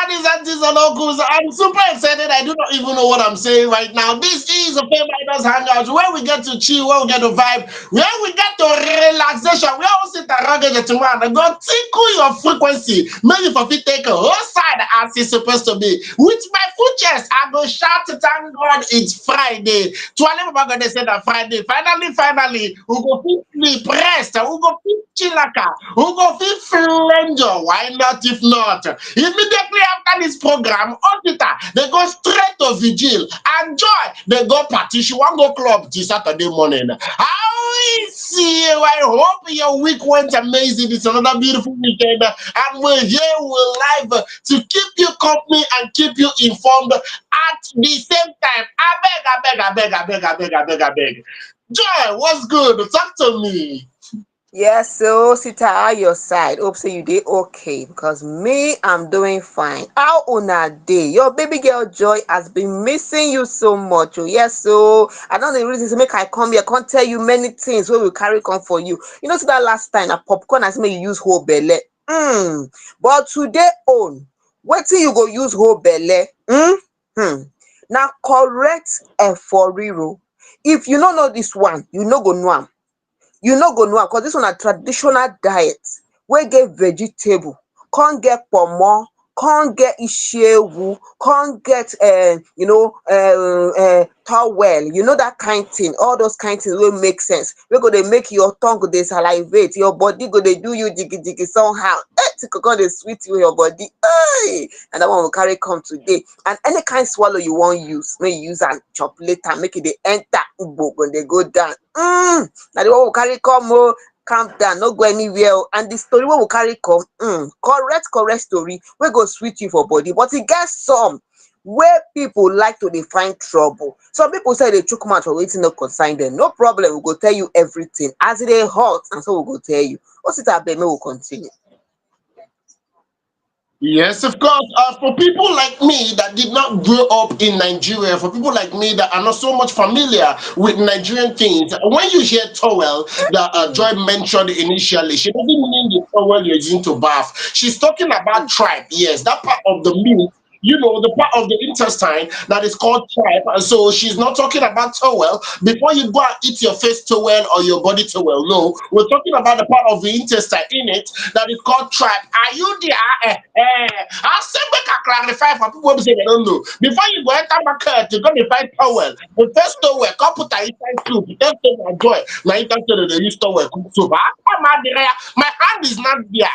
daddies, aunties, and uncles. I'm super excited. I do not even know what I'm saying right now. This is a FameIdols Hangout where we get to chill, where we get to vibe, where we get to relaxation. We all sit around get to one and go tickle your frequency. Maybe for fit take a whole side as it's supposed to be. With my full chest, I go shout to thank God it's Friday. To all of them, they say that Friday. Finally, we go fit sleep, rest, we go fit chillaka, we go fit flanger. Why not if not? Immediately after this program, auditor, they go straight to vigil. And joy, they go party. She won't go club this Saturday morning. How is you? I hope your week went amazing. It's another beautiful weekend. And we're here, we're live to keep you company and keep you informed at the same time. I beg. Joy, what's good? Talk to me. Yes, so sit at your side. Hope say you did okay because me, I'm doing fine. How una day? Your baby girl Joy has been missing you so much. Oh, yes, so I don't know the reason to make I come here. Can't tell you many things where we carry come for you. You know, so that last time a popcorn has made you use whole belly. But today own, wait till you go use whole belly. Now correct for real. If you don't know this one, you no go know am. You no go know am because this one a traditional diet wey get vegetable, con get pomo, con get ishewu, con get towel, you know that kind thing, all those kind things wey make sense, wey go dey make your tongue go dey salivate, your body go dey do you jiggy somehow. It go dey sweet you your body. Hey! And that one will carry come today. And any kind swallow you wan use, may you use am chop later, make it dey enter ugbo when they go down. Now the one will carry come oh, calm down, no go anywhere. And the story wey will carry come, correct story wey go sweet you for body. But e get some where people like to dey find trouble. Some people say they chook mouth for wetin no concern them. No problem, we go tell you everything as e dey hot, and so we go tell you. Osita abeg, make we continue. Yes, of course. For people like me that did not grow up in Nigeria, for people like me that are not so much familiar with Nigerian things, when you hear towel that Joy mentioned initially, she doesn't mean the towel you're using to bath. She's talking about tripe. Yes, that part of the meat. You know, the part of the intestine that is called tripe. And so she's not talking about towel. Before you go and eat your face towel or your body towel, no. We're talking about the part of the intestine in it that is called tripe. Are you there? I'll say make I clarify for people who say they don't know. Before you go enter market, you're going to find towel. The first towel, come put a inside soup. Just take my joy. Now you can tell that they use towel cook soup. My hand is not there.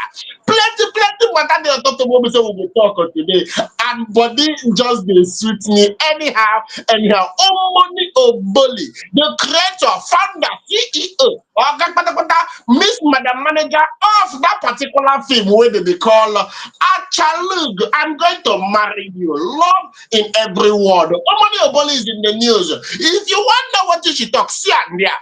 Plenty water they on top of what we say we will talk on today. And body just dey sweet me anyhow. Omoni Oboli, the creator, founder, CEO, oga kpatakpata, Miss Madam Manager of that particular film where they be call Achalug. I'm going to marry you. Love in every word. Omoni Oboli is in the news. If you want to know what she talk, see and there.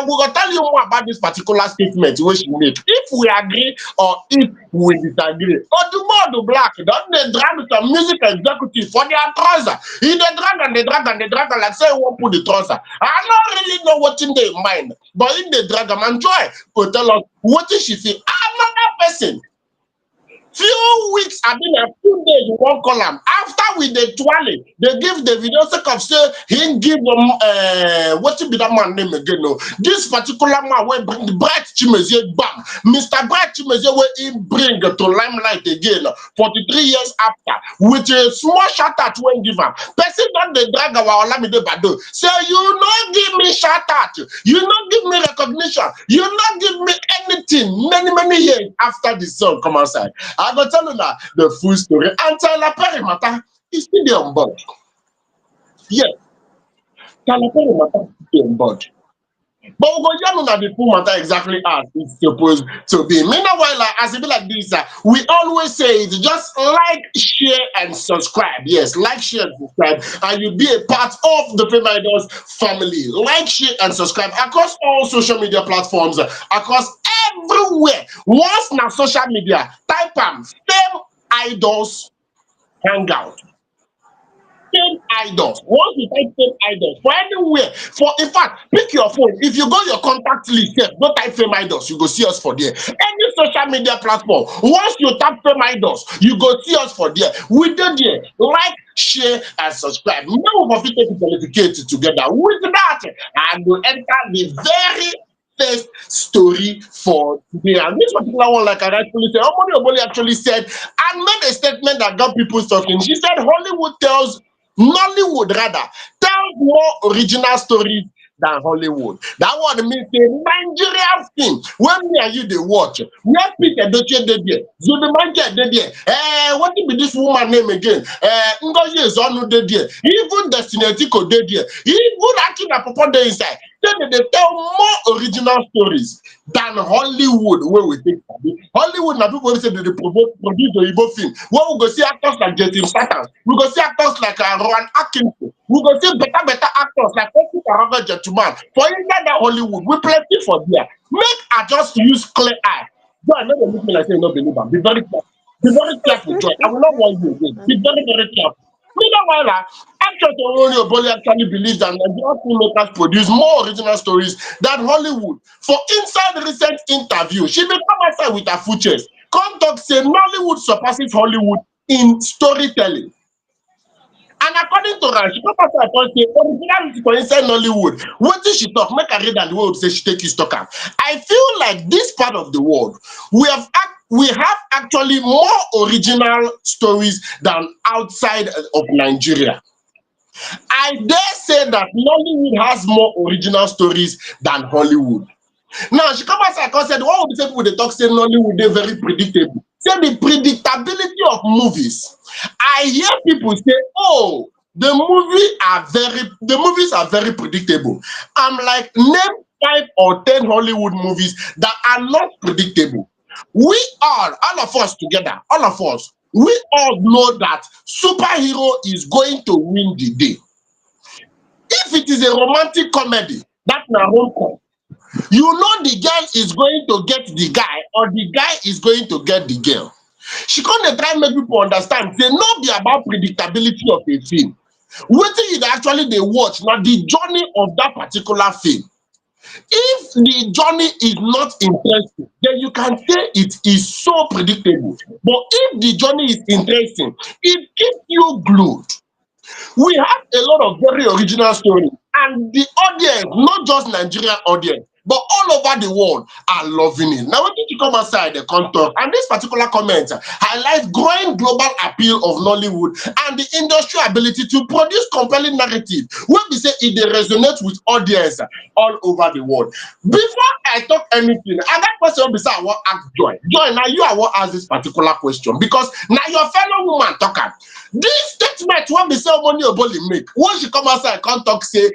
We will tell you more about this particular statement which she make. If we agree or if we disagree. Odumodublvck don't they drag some music executive for their trouser. He they drag like say he won't put the trouser. I don't really know what in their mind, but in the drag them and Joy will tell us what is she feel. Another person. Few weeks, I mean a few days, you won't call him. After we the twirling, they give the video sake of say he give them what to be that man name again? No, this particular man will bring the Bright Chimezie bam. Mr. Bright Chimezie will he bring to limelight again 43 years after with a small shout out when give him. Person don't they drag our Olamide Bado. Say you not give me shout out, you not give me recognition, you not give me anything. Many years after the song come outside. I go tell you now the full story. And Tyler Perry matter is still there on board. Yes, Tyler Perry matter is still on board. But we go yarn on the full matter exactly as it's supposed to be. Meanwhile, as it be like this, we always say it, just like, share, and subscribe. Yes, like, share, and subscribe, and you'll be a part of the FameIdols family. Like, share, and subscribe across all social media platforms, across everywhere. Once na social media, type FameIdols Hangout. FameIdols. Once you type FameIdols for anywhere, for in fact, pick your phone. If you go your contact list, go type FameIdols. You go see us for there. Any social media platform. Once you tap FameIdols, you go see us for there. We dey there. Like, share, and subscribe. Make we for fit take qualificate together. With that, I go enter the very first story for today. And this particular one, like I rightfully said, Omoni Oboli actually said and made a statement that got people talking. She said Hollywood tells Nollywood rather tells more original stories than Hollywood. That one means a Nigerian film. When me and you they watch, where Peter Doche dey there, Zudumanke dey there. What be this woman name again? Ngozi Ezonu dey there. Even Destiny Etiko dey there. Even Akina Popo dey inside. Then they tell more original stories than Hollywood where we take sabi. Hollywood na people wey say they dey produce the Igbo film. Where we go see actors like Jason Statham, we go see actors like Rowan Atkinson, we go see better actors like Kofi Karanga Gentleman. For inside that Hollywood, we plenty for there. Make I just use clear eye. Joy, no dey look me like say you no believe am. Be very careful. Be very careful, Joy. I will not warn you again. Be very, very careful. Meanwhile, Actor Yemi My Lover actually believes that Nigerian filmmakers produce more original stories than Hollywood. For inside the recent interview, she may come outside with her full chest. Come talk say Nollywood surpasses Hollywood in storytelling. And according to her, she come outside and say originality for inside Nollywood. Wetin she talk? Make I read am the way we say she take his talk am. I feel like this part of the world, we have actually more original stories than outside of Nigeria. I dare say that Nollywood has more original stories than Hollywood. Now she come outside and say, what would you say people dey talk say Nollywood dey very predictable? Say the predictability of movies. I hear people say, oh, the movies are very predictable. I'm like, name 5 or 10 Hollywood movies that are not predictable. We all of us together, all of us, we all know that superhero is going to win the day. If it is a romantic comedy, that's na rom-com. You know the girl is going to get the guy or the guy is going to get the girl. She can't try make people understand. They not be about predictability of a film. Wetin you actually they watch now the journey of that particular film. If the journey is not interesting, then you can say it is so predictable. But if the journey is interesting, it keeps you glued. We have a lot of very original stories, and the audience, not just Nigerian audience, but all over the world are loving it. Now, when did you come outside the contour? And this particular comment highlights growing global appeal of Nollywood and the industry ability to produce compelling narrative when we say it they resonate with audience all over the world. Before I talk anything, and that question beside I want ask Joy. Joy, now you are what ask this particular question because now your fellow woman talker. This statement when we say Omoni Oboli make, when she come outside come talk say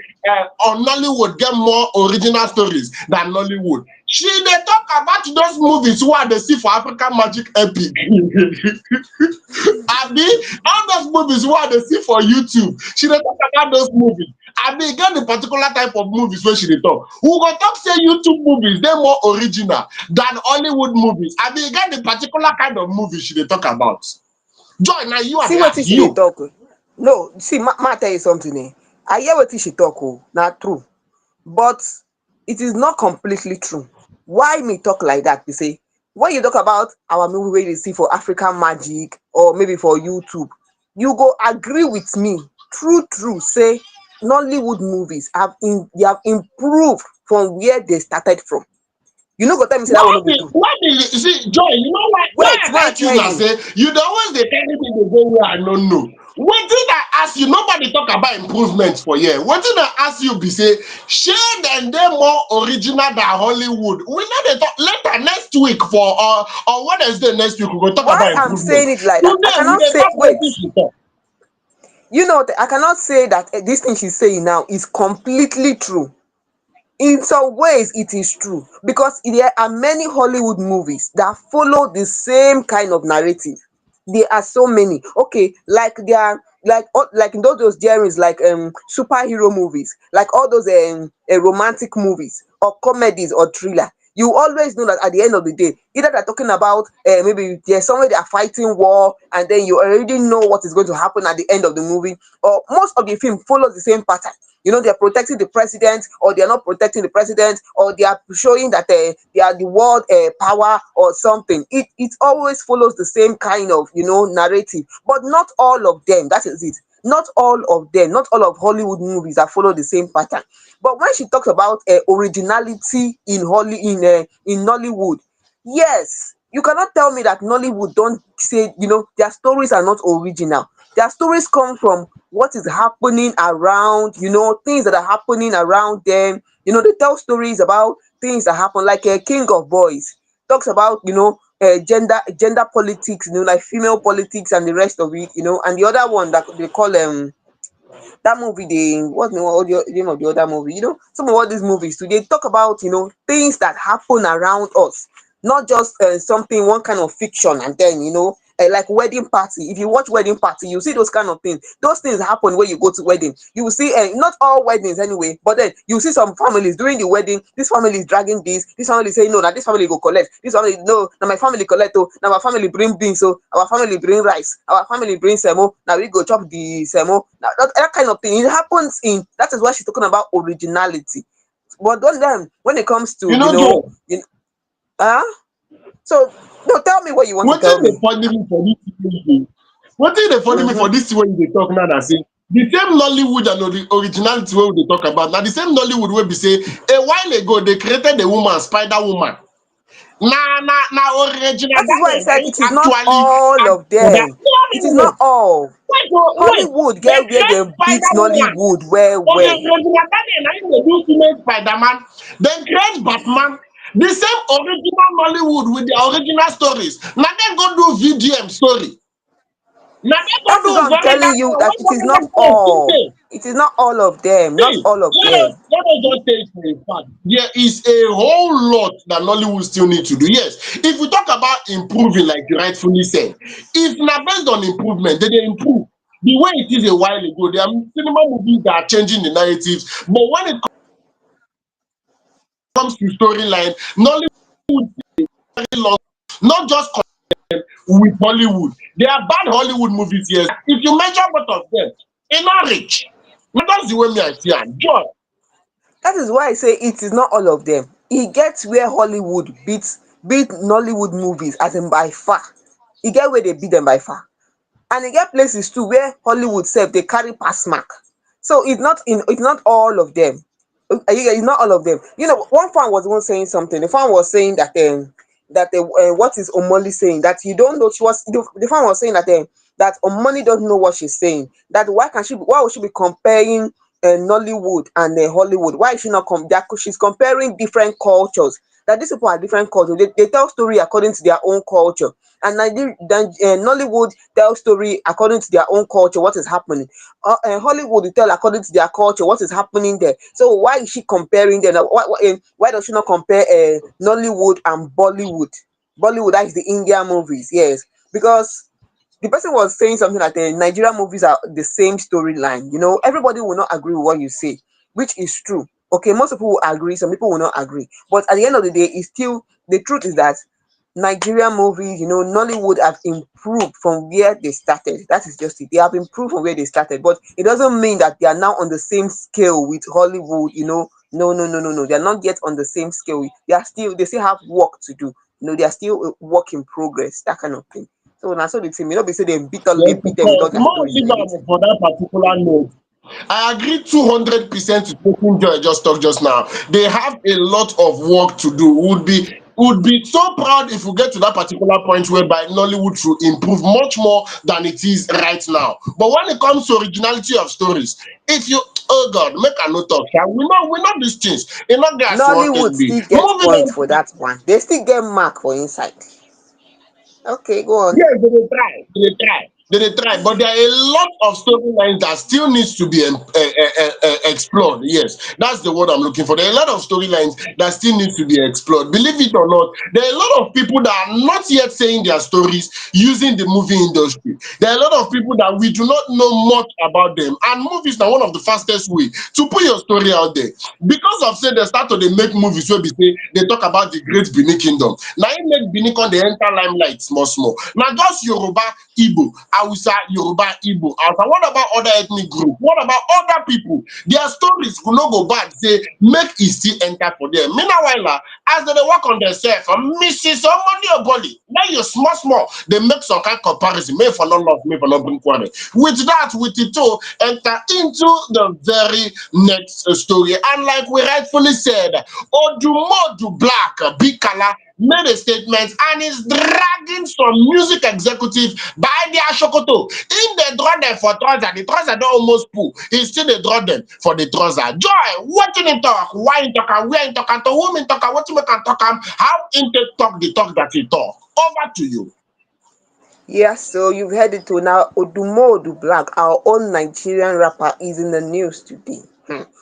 on Nollywood get more original stories than Nollywood. She dey talk about those movies who are they see for African Magic Epic. Abi, all those movies who are they see for YouTube. She dey talk about those movies. Abi, get the particular type of movies where she dey talk. Who go talk say YouTube movies they more original than Hollywood movies. Abi, get the particular kind of movies she dey talk about. Joy, now you are See the what she dey you. talk. No, see, ma tell you something. I hear what she talk. Not true, but it is not completely true. Why me talk like that? You say when you talk about our movie where you see for African Magic or maybe for YouTube, you go agree with me. True. Say Nollywood movies they have improved from where they started from. You know, go tell me say that one no be true. You see, Joy, you know why Wait, I ma like you tell now you. say you dey always dey carry me dey go where I don't know. What did I ask you? Nobody talk about improvement for here. What did I ask you? Be say share them they more original than Hollywood. We know they talk later next week for on Wednesday next week we go talk Why about I'm improvement. saying it like that? I Today we cannot dey say talk wait. wetin she talk. You know, I cannot say that this thing she's saying now is completely true. In some ways, it is true because there are many Hollywood movies that follow the same kind of narrative. There are so many. Okay, like there are like in those there is like superhero movies, like all those romantic movies or comedies or thriller. you always know that at the end of the day, either they're talking about maybe there's somewhere they are fighting war, and then you already know what is going to happen at the end of the movie, or most of the film follows the same pattern. They're protecting the president, or they're not protecting the president, or they are showing that they are the world power or something. It always follows the same kind of narrative, but not all of them. That is it. Not all of them, not all of Hollywood movies that follow the same pattern. But when she talks about originality in Nollywood, yes, you cannot tell me that Nollywood don't say their stories are not original. Their stories come from what is happening around, things that are happening around them. They tell stories about things that happen, like King of Boys talks about gender politics, like female politics and the rest of it. And the other one that they call that movie, what's the name of the other movie? Some of all these movies too, they talk about things that happen around us, not just something, one kind of fiction, and then like wedding party. If you watch wedding party, you see those kind of things. Those things happen when you go to wedding. You will see, not all weddings anyway, but then you see some families during the wedding. This family is dragging this family say no, now this family go collect, this family no, now my family collect, oh, now our family bring beans, so our family bring rice, our family bring semo, now we go chop the semo. Now that kind of thing, it happens in, that is why she's talking about originality. But then when it comes to You know, Joe, huh? So no, tell me what you want to what tell thing dey me. funny me for this thing? What thing dey funny me for Mm-hmm. this thing wey you dey talk now? That say the same Nollywood and originality wey we dey talk about. Now the same Nollywood wey be say a while ago they created a woman, Spider Woman. Na original That is why I Daniel na said him it is not actually all act of for that. them. No, It no, is no. not all. Wait. Hollywood They get where create they beat Spider Woman. Nollywood well Okay, well. original Daniel na him dey do female Spider-Man. Then create Batman. The same original Nollywood with their original stories. Now dem go do VDM story. Now dem go That is do what I'm very telling dark you, one that wey it is government not say still all. dey. It is not all of them. Not See, all of them. let us just say it for a fact. There is a whole lot that Nollywood still need to do. Yes, if we talk about improving, like you rightfully said, if na based on improvement, they dey improve. The way it is a while ago, there are cinema movies that are changing the narratives. But when it comes to storyline, Nollywood very long, not just with Hollywood. There are bad Hollywood movies, yes. If you measure both of them, e no reach. Na that's the way me I see am. Just That is why I say it is not all of them. E get where Hollywood beat Nollywood movies, as in by far. E get where they beat them by far. And e get places too where Hollywood sef dey carry pass mark. So it's not all of them. It's not all of them. One fan was even saying something. The fan was saying that what is Omoli saying, that you don't know. The fan was saying that Omoni doesn't know what she's saying. That why would she be comparing Nollywood and Hollywood? Why is she not she's comparing different cultures? That these people are different cultures. They tell story according to their own culture, and Nollywood tell story according to their own culture, what is happening. Hollywood will tell according to their culture what is happening there. So why is she comparing them? Why does she not compare Nollywood and Bollywood? Bollywood, that is the India movies, yes. Because the person was saying something like Nigerian movies are the same storyline. Everybody will not agree with what you say, which is true. Okay, most people will agree, some people will not agree. But at the end of the day, it's still the truth is that Nigerian movies, Nollywood have improved from where they started. That is just it. They have improved from where they started, but it doesn't mean that they are now on the same scale with Hollywood. No, no, no, no, no. They are not yet on the same scale. They still have work to do. They are still a work in progress. That kind of thing. So now, so the team, not be say they yes, beat of them with all course. their More stories leave and am everything. for that particular note. I agree 200% to taking Joy just talk just now. They have a lot of work to do. Would be so proud if we get to that particular point whereby Nollywood should improve much more than it is right now. But when it comes to originality of stories, if you oh God, make a note of that. We know these things. You know guys what Nollywood can be. still get Moving point on for to that one. They still get mark for inside. Okay, go on. yes, they dey try, but there are a lot of storylines that still needs to be explored. Yes, that's the word I'm looking for. There are a lot of storylines that still need to be explored. Believe it or not, there are a lot of people that are not yet saying their stories using the movie industry. There are a lot of people that we do not know much about them, and movies are one of the fastest way to put your story out there. Because of say they start to dey make movies wey be say they talk about the great Benin Kingdom. Na im make Benin come dey enter limelight small small. Na just Yoruba, Igbo, Hausa, Yoruba, Igbo, Hausa. What about other ethnic group? What about other people? Their stories go no go bad say make e still enter for them. Meanwhile, as they dey work on themselves, Mrs. Omoni Oboli, now you small small, they make some kind comparison, may for not love, may for not bring quarrel. With that, with it too, enter into the very next story. And like we rightfully said, Odumodublvck, Big Kala, made a statement and is dragging some music executive by their shokoto. In the draw them for trouser, the trouser don't almost pull. He still they draw them for the trouser. Joy, what in him talk? Why in talk? Where in talk? To whom in talk? What you make can talk? How in talk the talk that he talk? Over to you. Yes, so you've heard it too. Now, Odumodublvck, our own Nigerian rapper, is in the news today.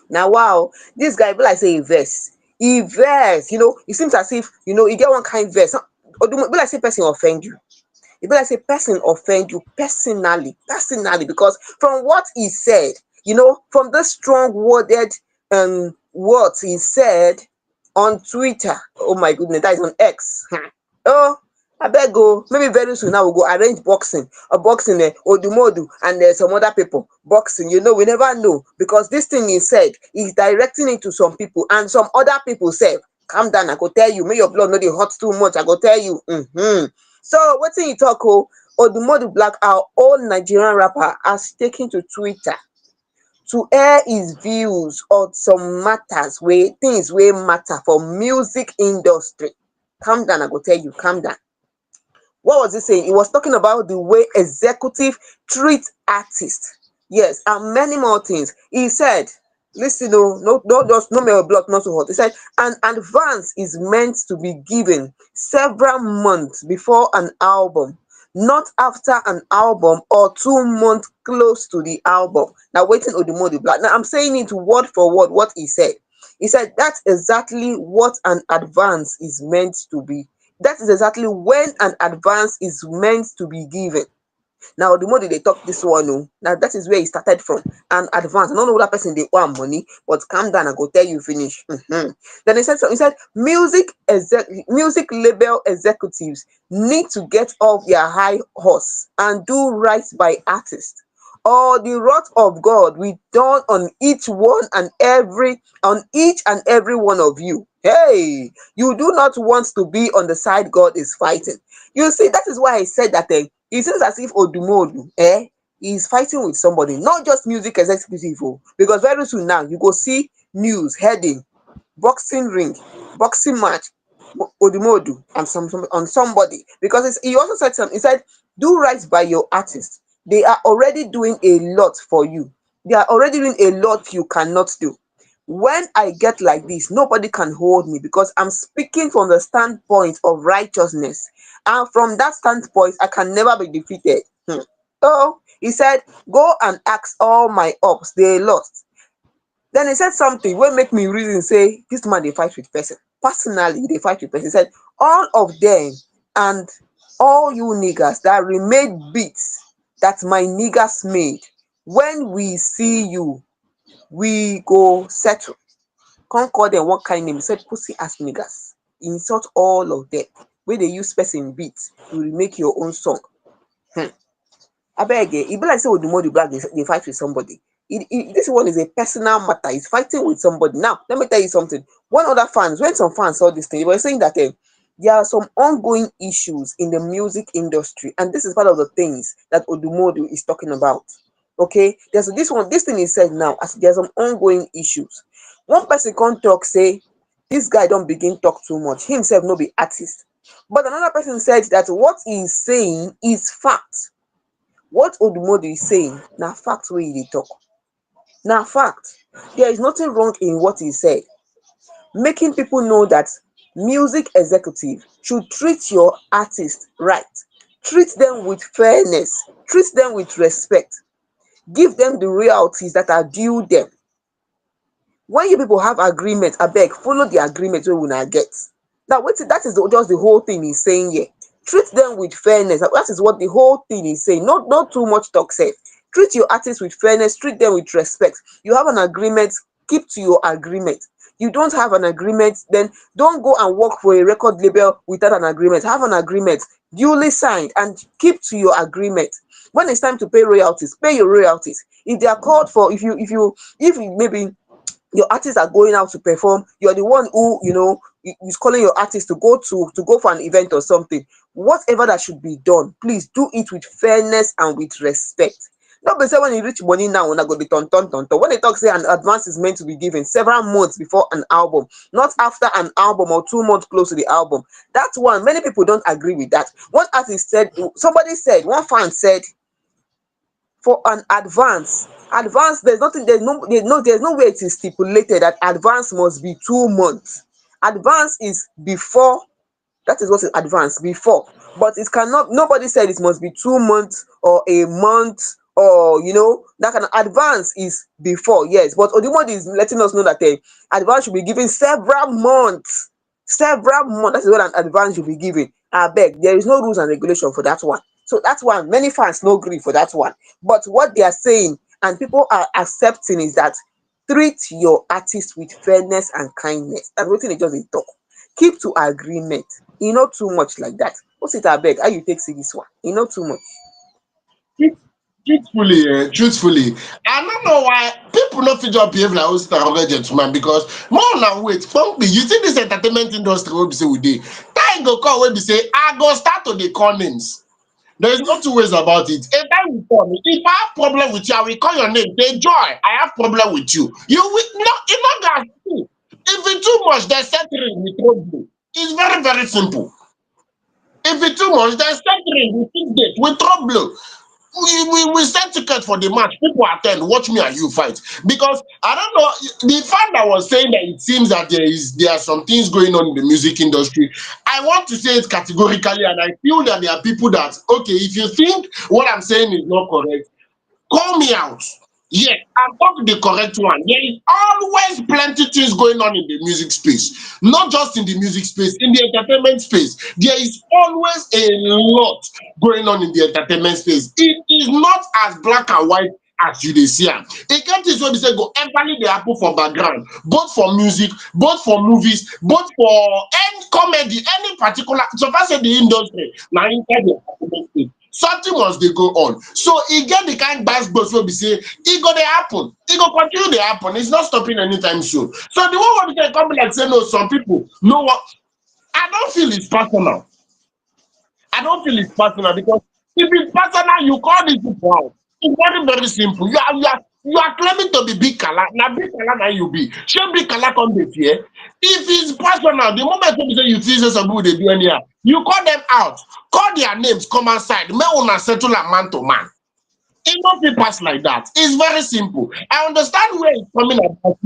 Now, wow, this guy be like say he verse. He verse, it seems as if, you get one kind verse. Odumo, be like say person offend you. It be like say person offend you personally, because from what he said, from the strong worded words he said on Twitter. Oh my goodness, that is on X. Oh, abeg maybe very soon now we go arrange boxing Odumodu and some other people boxing. We never know, because this thing he said is directing it to some people, and some other people sef calm down, I go tell you, make your blood no dey hot too much, I go tell you. So wetin he talk Odumodublvck, our own Nigerian rapper, has taken to Twitter to air his views on some matters things wey matter for music industry. Calm down, I go tell you, calm down. What was he saying? He was talking about the way executive treat artists. Yes, and many more things. He said, listen, just no more blood, not so hot. He said, an advance is meant to be given several months before an album, not after an album or 2 months close to the album. Now, waiting Odumodublvck. Now, I'm saying it word for word what he said. He said that's exactly what an advance is meant to be. That is exactly when an advance is meant to be given. Now, the more they talk this one, now that is where he started from. An advance. I don't know what that person they owe money, but calm down, I go tell you finish. Then he said, music label executives need to get off their high horse and do right by artists, or the wrath of God will dawn on each and every one of you. Hey, you do not want to be on the side God is fighting. You see, that is why I said that it seems as if Odumodu is fighting with somebody, not just music executive. Because very soon now you go see news heading boxing ring, boxing match, Odumodu and some on somebody. Because he also said something. He said, do right by your artist. They are already doing a lot for you. They are already doing a lot you cannot do. When I get like this, nobody can hold me, because I'm speaking from the standpoint of righteousness. And from that standpoint, I can never be defeated. So he said, go and ask all my ops, they lost. Then he said something wey make me reason say this man dey fight with person. Personally, dey fight with person. He said, all of them and all you niggas that remade beats that my niggas made, when we see you, we go settle. Come call them one kind name. He said, pussy ass niggas. Insult all of them. Wey dey use person beats, you remake your own song. Abeg, e be like say Odumodublvck dey fight with somebody. This one is a personal matter. He's fighting with somebody. Now, let me tell you something. When some fans saw this thing, they were saying that there are some ongoing issues in the music industry, and this is part of the things that Odumodu is talking about. Okay, this thing is said now as there's some ongoing issues. One person can't talk, say this guy don't begin talk too much. He himself no be artist. But another person said that what he's saying is fact. What Odumodu is saying, now fact where he dey talk. Now fact. There is nothing wrong in what he said. Making people know that music executive should treat your artist right. Treat them with fairness. Treat them with respect. Give them the royalties that are due them. When you people have agreement, I beg, follow the agreement we will not get. Now, wait, that is just the whole thing he's saying here. Treat them with fairness. That is what the whole thing is saying. Not too much talk safe. Treat your artists with fairness. Treat them with respect. You have an agreement. Keep to your agreement. You don't have an agreement, then don't go and work for a record label without an agreement. Have an agreement duly signed and keep to your agreement. When it's time to pay royalties, pay your royalties. If they are called for, if maybe your artists are going out to perform, you're the one who is calling your artist to go for an event or something. Whatever that should be done, please do it with fairness and with respect. Not be say when you reach money now, una go dey turn. When they talk say an advance is meant to be given several months before an album, not after an album or 2 months close to the album. That one, many people don't agree with that. One artist said, somebody said, one fan said, for an advance, there's no way it is stipulated that advance must be 2 months. Advance is before, that is what is advance before, but it cannot, nobody said it must be 2 months or a month, or that kind of advance is before, yes, but Odumodublvck is letting us know that advance should be given several months. That is what an advance should be given. I beg, there is no rules and regulation for that one. So that's one, many fans no agree for that one. But what they are saying and people are accepting is that treat your artist with fairness and kindness. That's what they just dey talk. Keep to agreement. Not too much like that. What's it, I beg? How you take see this one? Not too much. Truth- truthfully, I don't know why people no fit just behave like old gentleman, because more na wait, funk me. You see this entertainment industry wey be say we dey, time go come wey be say I go start to dey call names. There is no two ways about it. A time will come. If I have problem with you, I will call your name. Say, Joy, I have problem with you. You will not, it's not that simple. If it's too much, then settling with trouble. It's very, very simple. If it's too much, then settling with fix date with trouble. We send ticket for the match. People attend. Watch me and you fight. Because I don't know. The fact that was saying that it seems that there are some things going on in the music industry. I want to say it categorically, and I feel that there are people that, okay, if you think what I'm saying is not correct, call me out. Yes, I'm talking the correct one. There is always plenty things going on in the music space, not just in the music space, in the entertainment space. There is always a lot going on in the entertainment space. It is not as black and white as you dey see am. E get things wey be say go everly dey happen for background, both for music, both for movies, both for any comedy, any particular, so far say the industry na inside the entertainment space. Something must dey go on. So e get the kind gbas wey be say e go dey happen, e go continue dey happen. It's not stopping anytime soon. So the one wey be say come be like say no, some people no what, I don't feel it's personal. I don't feel it's personal, because if it's personal, you call these people out. It's very, very simple. You are claiming to be big kala. Now big kala now you be. Shey big kala come dey fear. If it's personal, the moment wey be say you feel say some people dey do anyhow, you call them out. Call their names, come outside. Make una settle am man to man. It not fit pass like that. It's very simple. I understand where it's coming about,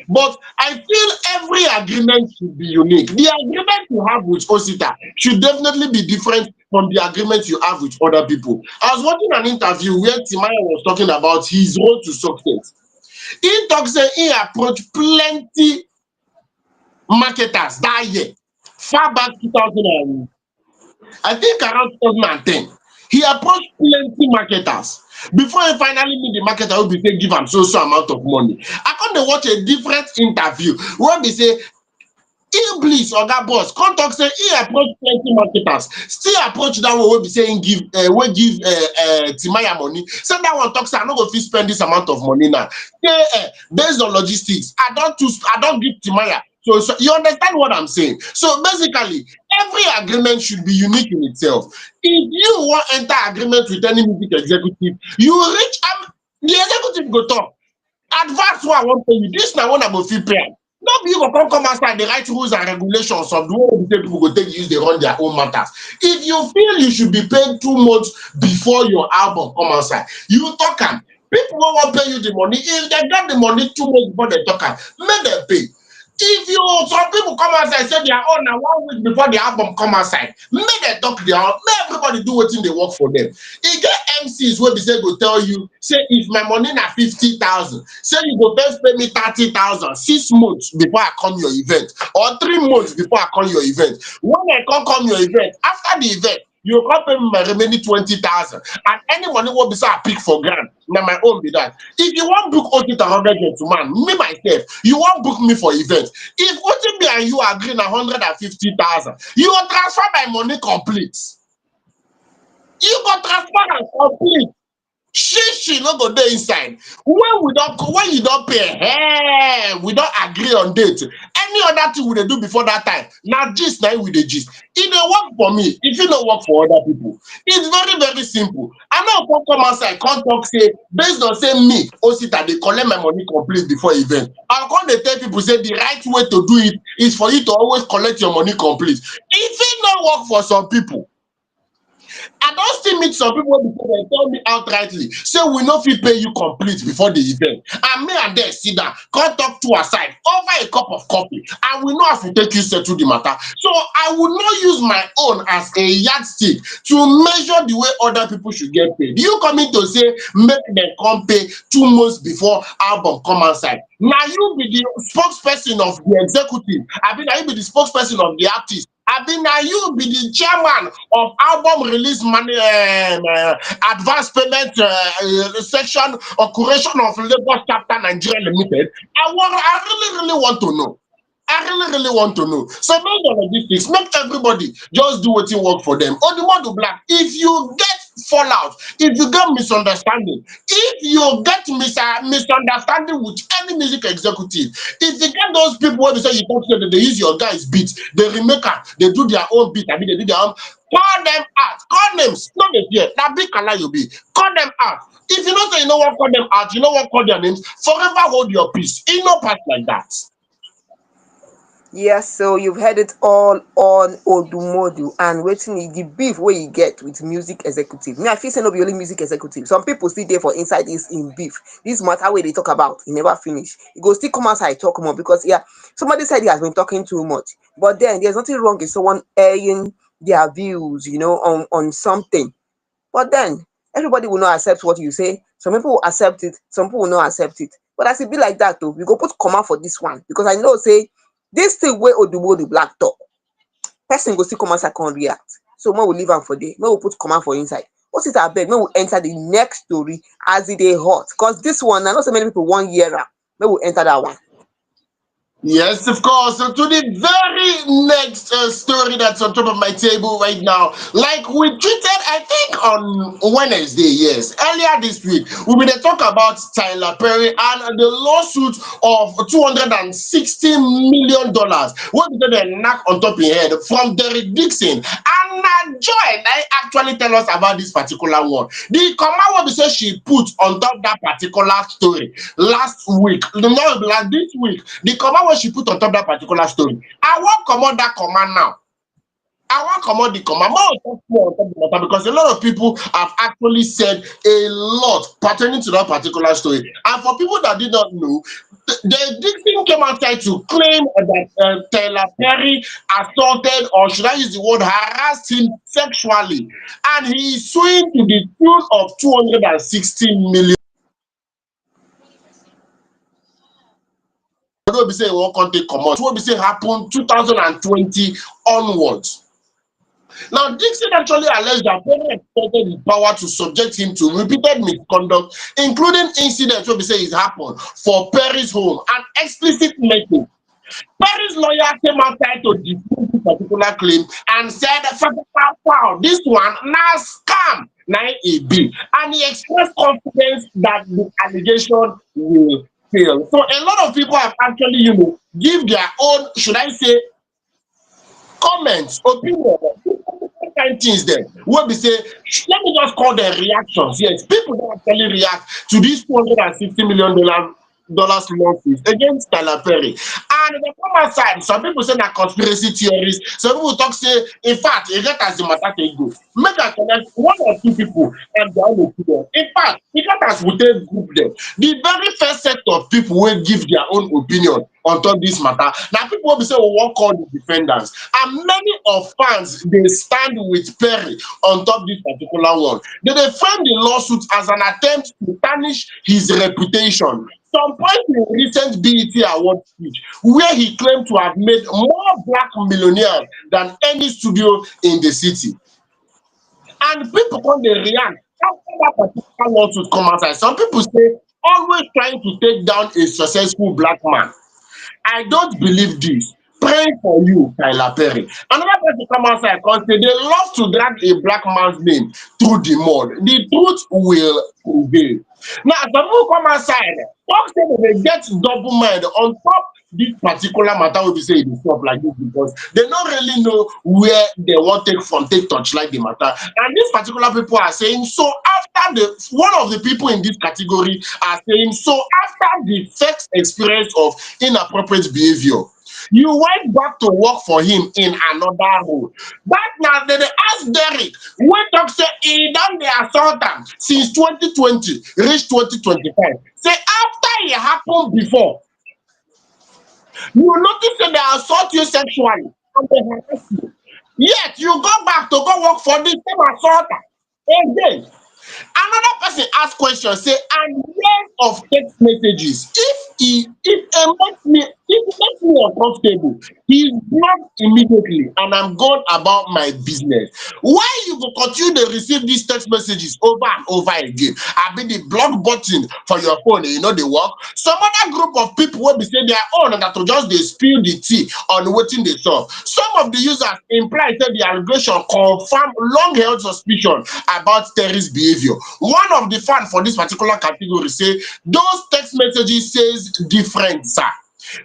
but I feel every agreement should be unique. The agreement you have with Osita should definitely be different from the agreement you have with other people. I was watching an interview where Timaya was talking about his road to success. He talks say he approached plenty marketers that year, far back 2000 and I think around 2010. He approached plenty marketers before he finally meet the marketer wey be say give am so amount of money. I come dey watch a different interview wey be say Iblis oga boss come talk say he approach plenty marketers, still approach that one wey be say him give Timaya money. Say that one talk say I no go fit spend this amount of money now. Say based on logistics, I don give Timaya. So you understand what I'm saying? So basically, every agreement should be unique in itself. If you wan enter agreement with any music executive, you reach the executive go talk, advance wey I wan pay you, this na one I go fit pay am. No be you go come outside dey write rules and regulations of the way wey be say people go take use dey run their own matters. If you feel you should be paid 2 months before your album come outside, you talk am. People wey wan pay you the money, if dem get the money 2 months before dem talk am, make dem pay. If you some people come outside say their own na 1 week before the album come outside, make dem talk their own, make everybody do wetin dey work for them. E get MCs wey be say go tell you say if my money na 50,000, say you go first pay me 30,000 6 months before I come your event, or 3 months before I come your event. When I come your event, after the event you go come pay me my remaining 20,000, and any money wey be say I pick for ground na my own be that. If you wan book Otita 100 gentleman, me myself, you wan book me for event. If wetin me and you agree na 150,000, you go transfer my money complete. You go transfer am complete. She no go dey inside. When you don pay, we don agree on date. Any other thing we dey do before that time, na gist na im we dey gist. E dey work for me, e fit no work for other people. It's very very simple. I no go come outside come talk say based on say me Osita dey collect my money complete before event. I come dey tell people say the right way to do it is for you to always collect your money complete. E fit no work for some people. I don still meet some people wey be say dem tell me outrightly say we no fit pay you complete before the event, and me and dem sit down come talk two aside over a cup of coffee, and we know how to take you settle the matter. So I would not use my own as a yardstick to measure the way other people should get paid. You coming to say make dem come pay 2 months before album come outside. Na you be the spokesperson of the executive, abi na you be the spokesperson of the artist, abi na you be the chairman of album release money advance payment section or curation of Lagos chapter Nigeria Limited. I really want to know. I really want to know. So make the logistics, make everybody just do wetin work for them. Odumodublvck, if you get fallout, if you get misunderstanding, if you get misunderstanding with any music executive, if you get those people wey be say you talk say that they use your guys beat, they remake am, they do their own beat, I mean they do their own, call them out, call names, no dey fear, na big kala you be, call them out. If you know say you no wan call them out, you no wan call their names, forever hold your peace. E no pass like that. Yes, so you've heard it all on Odumodu and waiting the beef where you get with music executive. Me, I feel say no be only music executive. Some people still there for inside this in beef. This matter where they talk about, he never finish. He go still come outside talk more because yeah, somebody said he has been talking too much. But then there's nothing wrong with someone airing their views, on something. But then everybody will not accept what you say. Some people will accept it, some people will not accept it. But as it be like that though, we go put comma for this one because I know say this thing wey Odumodublvck talk, person go still come outside come react. So make we leave am for there. Make we put comma for inside. What's it abeg? Make we enter the next story as it dey hot. Cause this one, I know so many people wan hear am. Make we enter that one. Yes, of course. So to the very next story that's on top of my table right now, like we tweeted, I think on Wednesday, yes, earlier this week, we will talk about Tyler Perry and the lawsuit of $260 million. What did they knock on top of your head from Derek Dixon? And Joy, I actually tell us about this particular one. The comment what we say she put on top that particular story last week, no, like this week, the comment what she put on top that particular story. I want comment that comment now. I want comment the comment more on top the matter because a lot of people have actually said a lot pertaining to that particular story. And for people that did not know, the Dixon came outside to claim that Tyler Perry assaulted, or should I use the word harassed him sexually, and he is suing to the tune of 260 million. What we say one country comot, what we say happened 2020 onwards. Now, Dixon actually alleged that Perry exploited his power to subject him to repeated misconduct, including incidents where we say it happened for Perry's home and explicit message. Perry's lawyer came outside to dispute this particular claim and said, wow, this one now scam, now it be. And he expressed confidence that the allegation will fail. So a lot of people have actually, give their own, should I say, comments, opinion, kind things there. What we say, let me just call them reactions. Yes, people don't actually react to this $260 million lawsuit against Tyler Perry. And the come outside, some people say na conspiracy theories, some people talk say, in fact, e get as the matter take go. Make I connect one or two people and their own opinion. In fact, e get as we take group dem. The very first set of people wey give their own opinion on top this matter na people wey be say we wan call the defendants, and many of fans dey stand with Perry on top this particular one. Dey frame the lawsuit as an attempt to tarnish his reputation. Some point in recent BET award speech where he claimed to have made more black millionaires than any studio in the city. And people come dey react after that particular lawsuit come outside. Some people say always trying to take down a successful black man. I don't believe this. Praying for you, Tyler Perry. Another person come outside and say they love to drag a black man's name through the mud. The truth will prevail. Now, some people come outside, talk say they get double mind on top this particular matter wey be say e dey sup like this because they no really know where they wan take from take touch like the matter. And these particular people are saying so after the one of the people in this category are saying so after the first experience of inappropriate behavior, you went back to work for him in another role. That na dem dey ask Derek wey talk say e don dey assault am since 2020 reach 2025. Say after e happen before, you notice say they assault you sexually and they harass you. Yet you go back to go work for the same assaulter again. Another person ask question say and years of text messages if e makes me uncomfortable, he blocked immediately and I'm gone about my business. Why you go continue dey receive these text messages over and over again? Abi the block button for your phone e no dey work? Some other group of people wey be say their own na to just dey spill the tea on wetin dey sup. Some of the users imply say the allegation confirm long held suspicion about terrorist behaviour. One of the fan for this particular category say those text messages says different sir.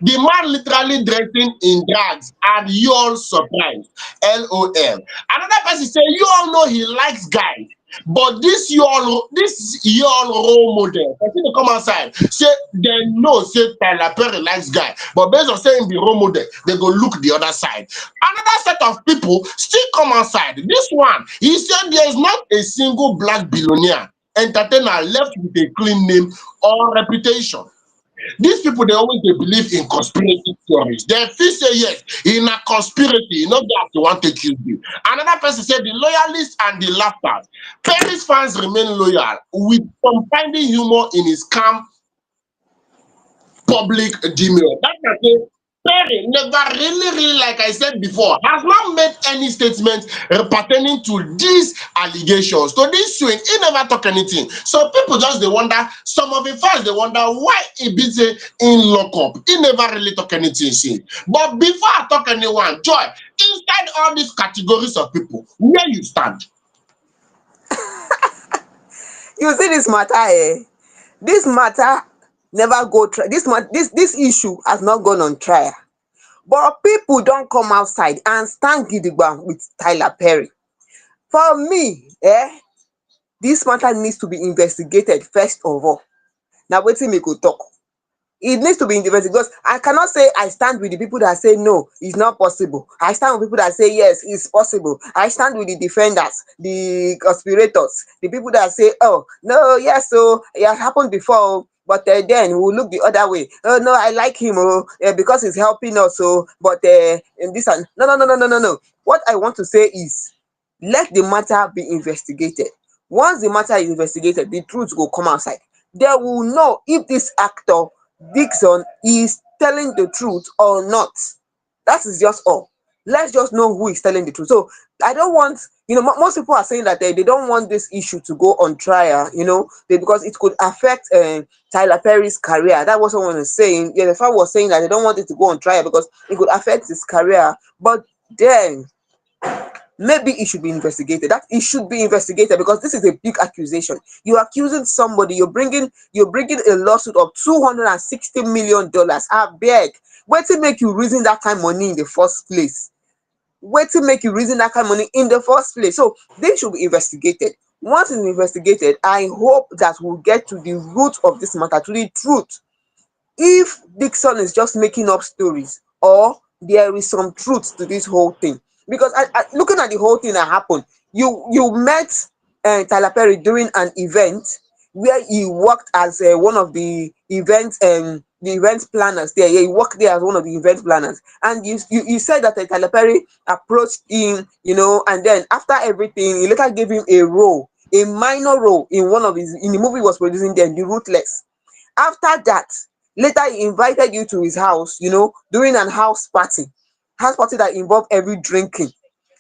The man literally dressing in drags and you all surprised. LOL. Another person say you all know he likes guys. But this your role model. Person dey come outside say they know say Tyler Perry likes guy, but based on saying the role model, they go look the other side. Another set of people still come outside. This one, he said there is not a single black billionaire entertainer left with a clean name or reputation. These people they always they believe in conspiracy theories. They feel say yes, in a conspiracy, you know that they want to kill you. Another person said the loyalists and the laughers. Perry's fans remain loyal with some finding humor in his calm public demeanor. That's why I say Perry never really, like I said before, has not made any statement pertaining to these allegations. To this swing, he never talk anything. So people just they wonder, some of the fans they wonder why he be say in lock up. He never really talk anything since. But before I talk anyone, Joy, inside all these categories of people, where you stand? You see this matter, eh? This matter never go try. This issue has not gone on trial. But people don't come outside and stand gidigba with Tyler Perry. For me, this matter needs to be investigated first of all. Now wetin me go talk. It needs to be investigated because I cannot say I stand with the people that say no, it's not possible. I stand with people that say yes, it's possible. I stand with the defenders, the conspirators, the people that say, oh, no, yes, so it has happened before, but then we'll look the other way. Oh, no, I like him because he's helping us. But in this and no. What I want to say is let the matter be investigated. Once the matter is investigated, the truth will come outside. They will know if this actor Dixon is telling the truth or not. That is just all. Let's just know who is telling the truth. So I don't want, most people are saying that they don't want this issue to go on trial, because it could affect Tyler Perry's career. That was what someone was saying. Yeah, the fan was saying that they don't want it to go on trial because it could affect his career. But then maybe it should be investigated. That it should be investigated because this is a big accusation. You're accusing somebody. You're bringing a lawsuit of $260 million. I beg. Wait till make you reason that kind of money in the first place. Wait till make you reason that kind of money in the first place. So they should be investigated. Once it's investigated, I hope that we'll get to the root of this matter, to the truth. if Dixon is just making up stories or there is some truth to this whole thing. Because looking at the whole thing that happened, you met Tyler Perry during an event where he worked as one of the event planners there. Yeah, he worked there as one of the event planners, and you said that Tyler Perry approached him, and then after everything, he later gave him a minor role in one of his in the movie he was producing then, The Ruthless. After that, later he invited you to his house, during an house party that involved every drinking.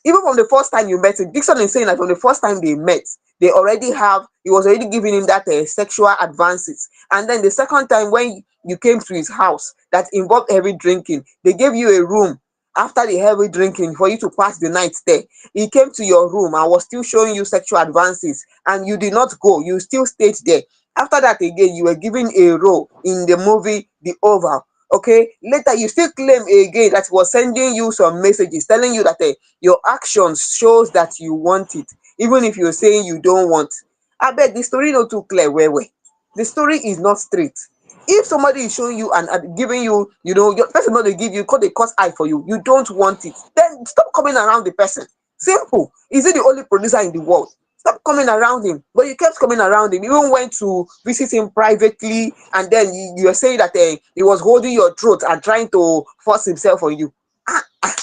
Even from the first time you met him, Dixon is saying that from the first time they met, he was already giving him that sexual advances. And then the second time when you came to his house that involved heavy drinking, they gave you a room after the heavy drinking for you to pass the night there. He came to your room and was still showing you sexual advances, and you did not go, you still stayed there. After that again, you were given a role in the movie The Oval. Okay, later you still claim again that he was sending you some messages telling you that your actions shows that you want it, even if you're saying you don't want. I beg, the story not too clear. Where the story is not straight. If somebody is showing you and giving you, your person not they give you, cause they cause eye for you, you don't want it, then stop coming around the person. Simple. Is he the only producer in the world? Stop coming around him. But you kept coming around him. You even went to visit him privately, and then you were saying that he was holding your throat and trying to force himself on you. Ah, ah,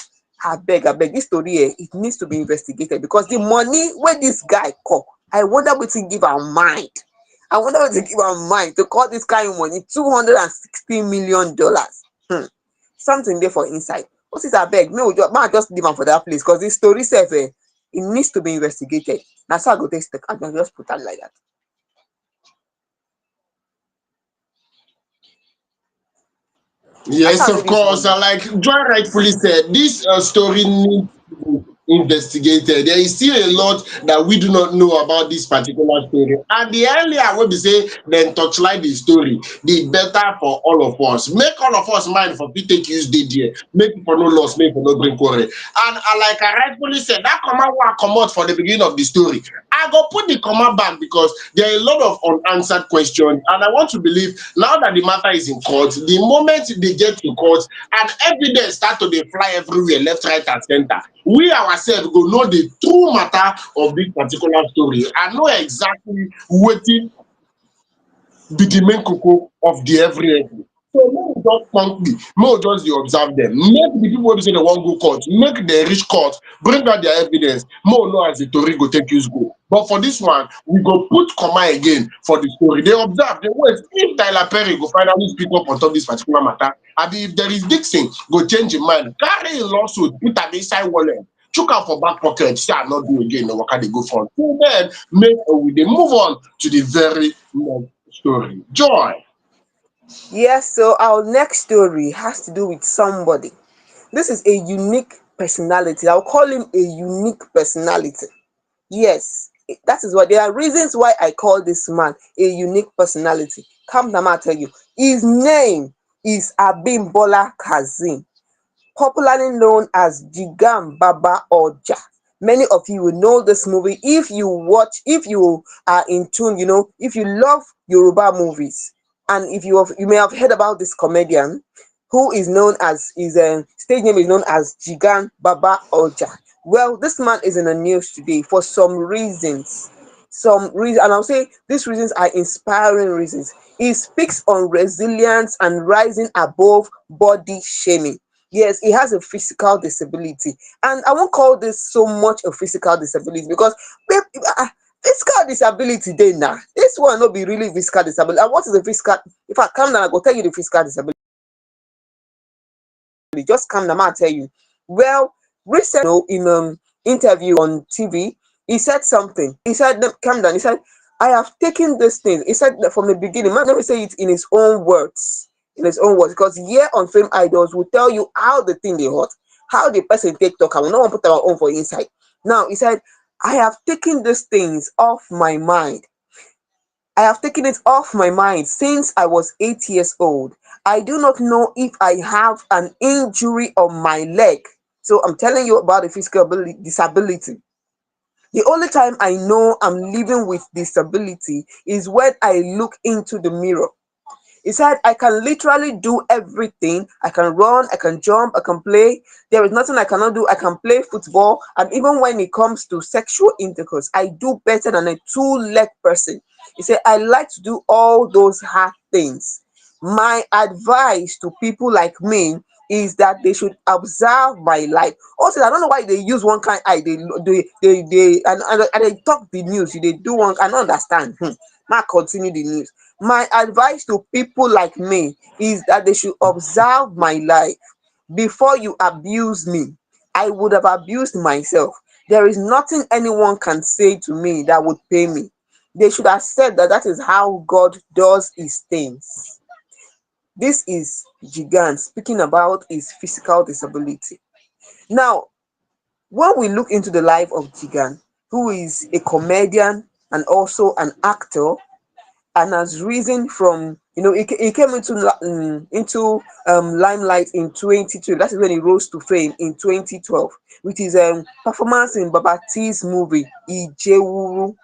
I beg, this story it needs to be investigated, because the money where this guy call, I wonder what he give our mind. I wonder what he give our mind to call this kind of money, $260 million. Something there for inside. What is abeg? May I just leave am for that place, because this story sef it needs to be investigated. Na so I go take I go just put am like that. Na so Yes, I say of this course. one. Like Joy rightfully said, this story needs to be investigated. There is still a lot that we do not know about this particular story. And the earlier when we say then touchlight the story, the better for all of us. Make all of us mind for people take use day there. Make people no loss, make people no bring quarrel. And like I rightfully said, that command will come out for the beginning of the story. I go put the command back because there are a lot of unanswered questions. And I want to believe now that the matter is in court, the moment they get to court and evidence start to dey fly everywhere, left, right, and center, we ourselves go know the true matter of this particular story and know exactly wetin be the main koko of the every. So make we just frankly, make we just dey observe them. Make the people wey be say they wan go court, make dem reach court, bring out their evidence, make we know as the tori go take use go. But for this one, we go put comma again for the story. Dey observe, dey wait if Tyler Perry go finally speak up on top this particular matter, abi if there is Dixon go change im mind, carry im lawsuit, put am inside wallet, chook am for back pocket, say I no do again, no waka dey go front. Till then, make we dey move on to the very next story. Joy. Yes, so our next story has to do with somebody. This is a unique personality. I'll call him a unique personality. Yes, that is what there are reasons why I call this man a unique personality. Come down, I'll tell you. His name is Abimbola Kazeem, popularly known as Jigan Babaoja. Many of you will know this movie if you are in tune, if you love Yoruba movies, and if you may have heard about this comedian who is known as his stage name is known as Jigan Babaoja. Well, this man is in the news today for some reasons. And I'll say these reasons are inspiring reasons. He speaks on resilience and rising above body shaming. Yes, he has a physical disability, and I won't call this so much a physical disability because babe, physical disability dey now. This one no be really physical disability. And what is the physical? If I come down, I go tell you the physical disability. Just calm down, I'll tell you. Well, recently, in interview on TV, he said something. He said, "No, calm down." He said, "I have taken this thing." He said that from the beginning. Let me say it in his own words. In his own words, because here on Fame Idols will tell you how the thing they hot, how the person take talk, and we no one put our own for inside. Now he said, "I have taken these things off my mind. I have taken it off my mind since I was 8 years old. I do not know if I have an injury on my leg." So I'm telling you about the physical disability. The only time I know I'm living with disability is when I look into the mirror. He said, I can literally do everything. I can run, I can jump, I can play. There is nothing I cannot do. I can play football. And even when it comes to sexual intercourse, I do better than a two-leg person. He said, I like to do all those hard things. My advice to people like me is that they should observe my life. Also, I don't know why they use one kind eye. And they talk the news. They do one. I don't understand. Now continue the news. My advice to people like me is that they should observe my life before you abuse me. I would have abused myself. There is nothing anyone can say to me that would pay me. They should accept that that is how God does his things. This is Jigan speaking about his physical disability. Now, when we look into the life of Jigan, who is a comedian and also an actor, and has risen from, he came into limelight in 2012. That is when he rose to fame in 2012 with his performance in Babati's movie Ijewuru.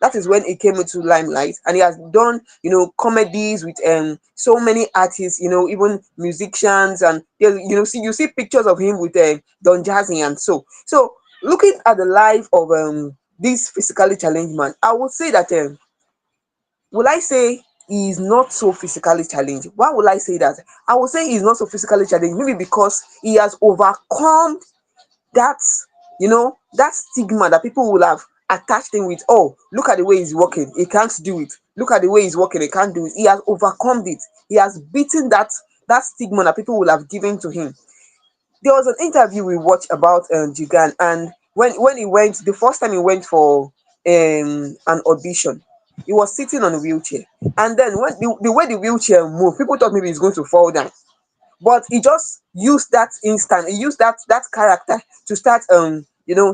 That is when he came into limelight, and he has done comedies with so many artists, even musicians, and you see pictures of him with Don Jazzy. And so looking at the life of this physically challenged man, I would say that will I say he is not so physically challenged? Why will I say that? I would say he is not so physically challenged, maybe because he has overcome that, that stigma that people will have attached him with. Oh, look at the way he's walking, he can't do it. Look at the way he's walking, he can't do it. He has overcome it. He has beaten that stigma that people will have given to him. There was an interview we watched about Jigan, and when he went the first time he went for an audition, he was sitting on a wheelchair, and then when the way the wheelchair moved, people thought maybe he's going to fall down. But he just used that instant, he used that character to start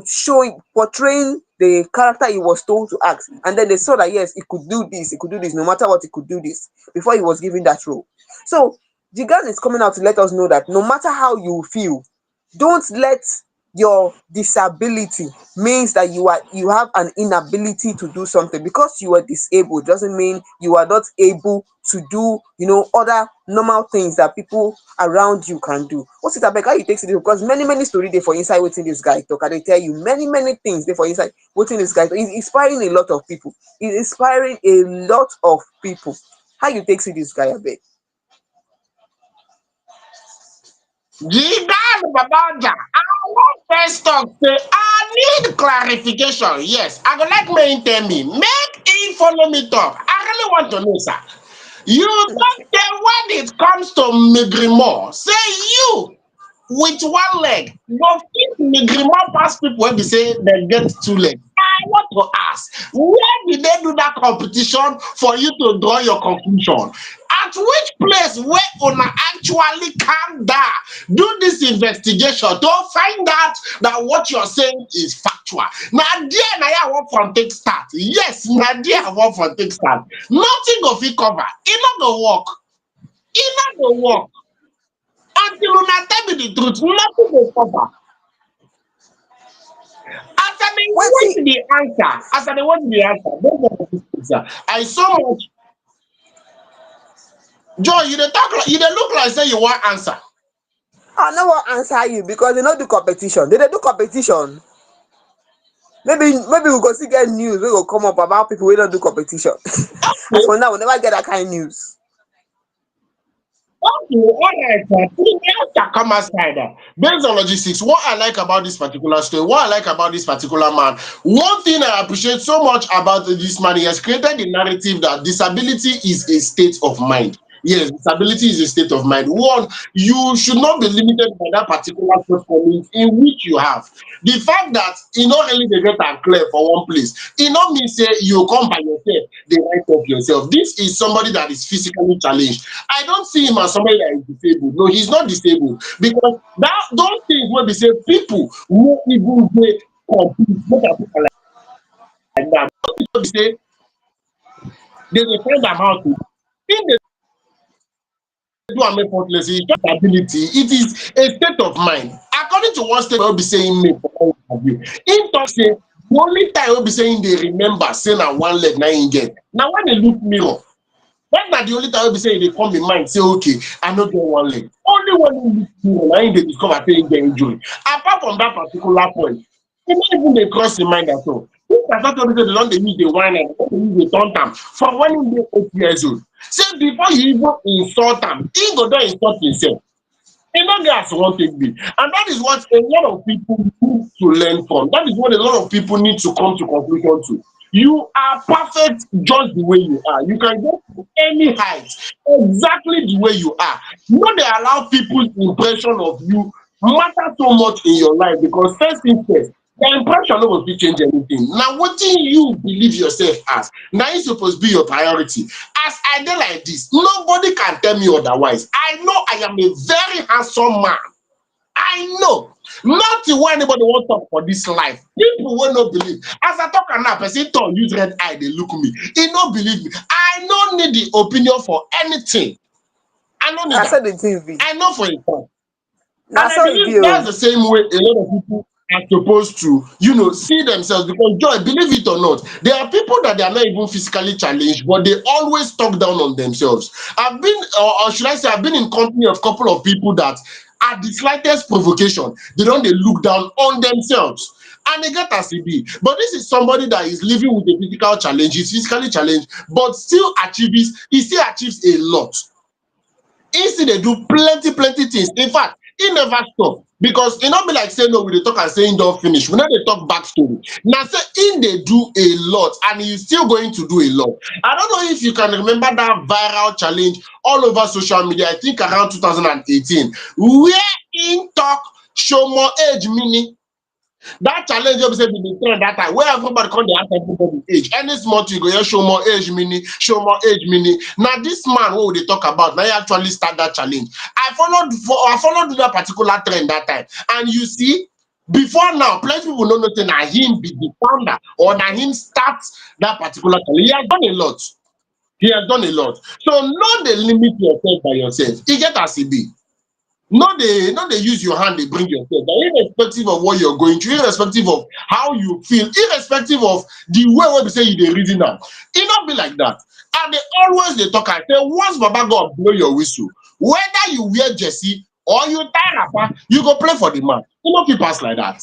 showing, portraying the character he was told to act. And then they saw that yes, he could do this, no matter what, he could do this before he was given that role. So Jigan is coming out to let us know that no matter how you feel, don't let your disability means that you have an inability to do something. Because you are disabled doesn't mean you are not able to do other normal things that people around you can do. What's it about how you take it? Because many story there for inside waiting this guy talk. And they tell you many things there for inside waiting this guy talk. He's inspiring a lot of people. He's inspiring a lot of people. How you take this guy a bit? Jigan Babaoja, I want first talk say I need clarification. Yes, I go like me tell me. Make he follow me talk. I really want to know, sir. You don't say when it comes to Migrimo, say you with one leg go fit Migrimo pass people when they say they get two legs. I want to ask, where did they do that competition for you to draw your conclusion? At which place where una actually calm down, do this investigation to find out that what you're saying is factual? Now, there I want from take start. Yes, now there I want from take start. Nothing of it cover. It not go work. It not go work. Until una tell me the truth, nothing will cover. As I may What wait the answer, as I may wait the answer, I so much. Joy, you dey talk like you dey look like say you want answer. I no wan answer you because they no do competition. They do competition. Maybe we go still get news wey go come up about people wey don do competition. As Okay, for now, we never get that kind of news. okay, alright, the answer come outside. Based on logistics, what I like about this particular story, what I like about this particular man, one thing I appreciate so much about this man, he has created the narrative that disability is a state of mind. Yes, disability is a state of mind. One, you should not be limited by that particular shortcomings in which you have. The fact that you not really dey get am clear for one place, it not mean say you come by yourself, dey write up yourself. This is somebody that is physically challenged. I don't see him as somebody that is disabled. No, he's not disabled because that those things wey be say people no even dey complete. Make I put am like that. Those things wey be say they dey find am how to. If they do am effortlessly, it's just ability. It is a state of mind. According to one statement wey be say im make for one interview, im talk say the only time wey be say im dey remember say na one leg na im get na when e look mirror. That's not the only time we say they come in mind, say, okay, I not get one leg. Only when you meet you, and they discover saying get injury. Apart from that particular point, it not even they cross in mind at all. If I thought they don't they use the wine and they use the turn time from when you dey 8 years old. Say before you even insult them, he go don insult himself. E no get as one take be. And that is what a lot of people need to learn from. That is what a lot of people need to come to conclusion to. You are perfect just the way you are. You can get to any height exactly the way you are. No dey allow people's impression of you matter so much in your life, because first thing first, their impression no go fit change anything. Na wetin you believe yourself as, na im suppose be your priority. As I dey like this, nobody can tell me otherwise. I know I am a very handsome man. I know. Not why anybody wan talk for this life. People wey no believe. As I talk am now, person turn use red eye dey look me. E no believe me. I no need the opinion for anything. I no need Na so am. the thing be. I know for a fact. Na And I so e believe be that's o. the same way a lot of people are supposed to, see themselves. Because joy, believe it or not, there are people that they are not even physically challenged, but they always talk down on themselves. I've been, or should I say, I've been in company of a couple of people that at the slightest provocation, they don't they look down on themselves. And they get as e be. But this is somebody that is living with a physical challenge, he's physically challenged, but he still achieves a lot. He still dey do plenty plenty things. In fact, he never stop, because e no be like say no we dey talk and say him don finish. We no dey talk back story. Na say him dey do a lot and he is still going to do a lot. I don't know if you can remember that viral challenge all over social media, I think around 2018, where him talk show more age meaning. That challenge wey be say bin dey trend that time, where everybody come dey ask everybody age. Any small thing you go hear show more age meaning, show more age meaning. Na this man wey we dey talk about na him actually start that challenge. I followed that particular trend that time, and you see, before now plenty people no know say na him be the founder or na him start that particular challenge. He has done a lot. He has done a lot. So no dey limit yourself by yourself. E get as e be. No dey use your hand dey bring yourself down, irrespective of what you're going through, irrespective of how you feel, irrespective of the way wey be say you dey reason am. E no be like that. And dey always dey talk am say once baba God blow your whistle, whether you wear jersey or you tie wrapper, you go play for the match. E no fit pass like that.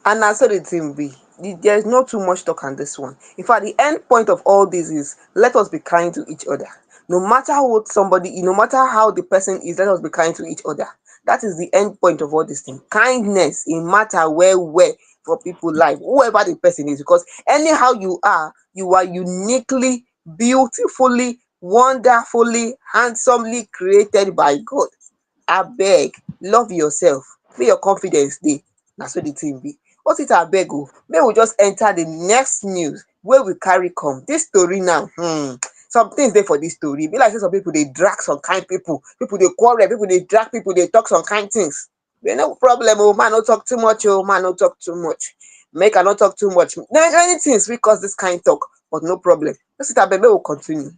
And na so the thing be. There's not too much talk on this one. In fact, the end point of all this is let us be kind to each other. No matter what somebody, no matter how the person is, let us be kind to each other. That is the end point of all this thing. Kindness in matter where for people life, whoever the person is, because anyhow you are uniquely, beautifully, wonderfully, handsomely created by God. Abeg, love yourself. Make your confidence dey. Na so the thing be. What it abeg o, make we just enter the next news wey we carry come. This story now, some things dey for this story. E be like say some people dey drag some kind people dey quarrel, people dey drag, people dey talk some kind things. But no problem o, man no talk too much o, man no talk too much. Make I no talk too much. Many things fit cause this kind talk, but no problem. Just it abeg make we continue.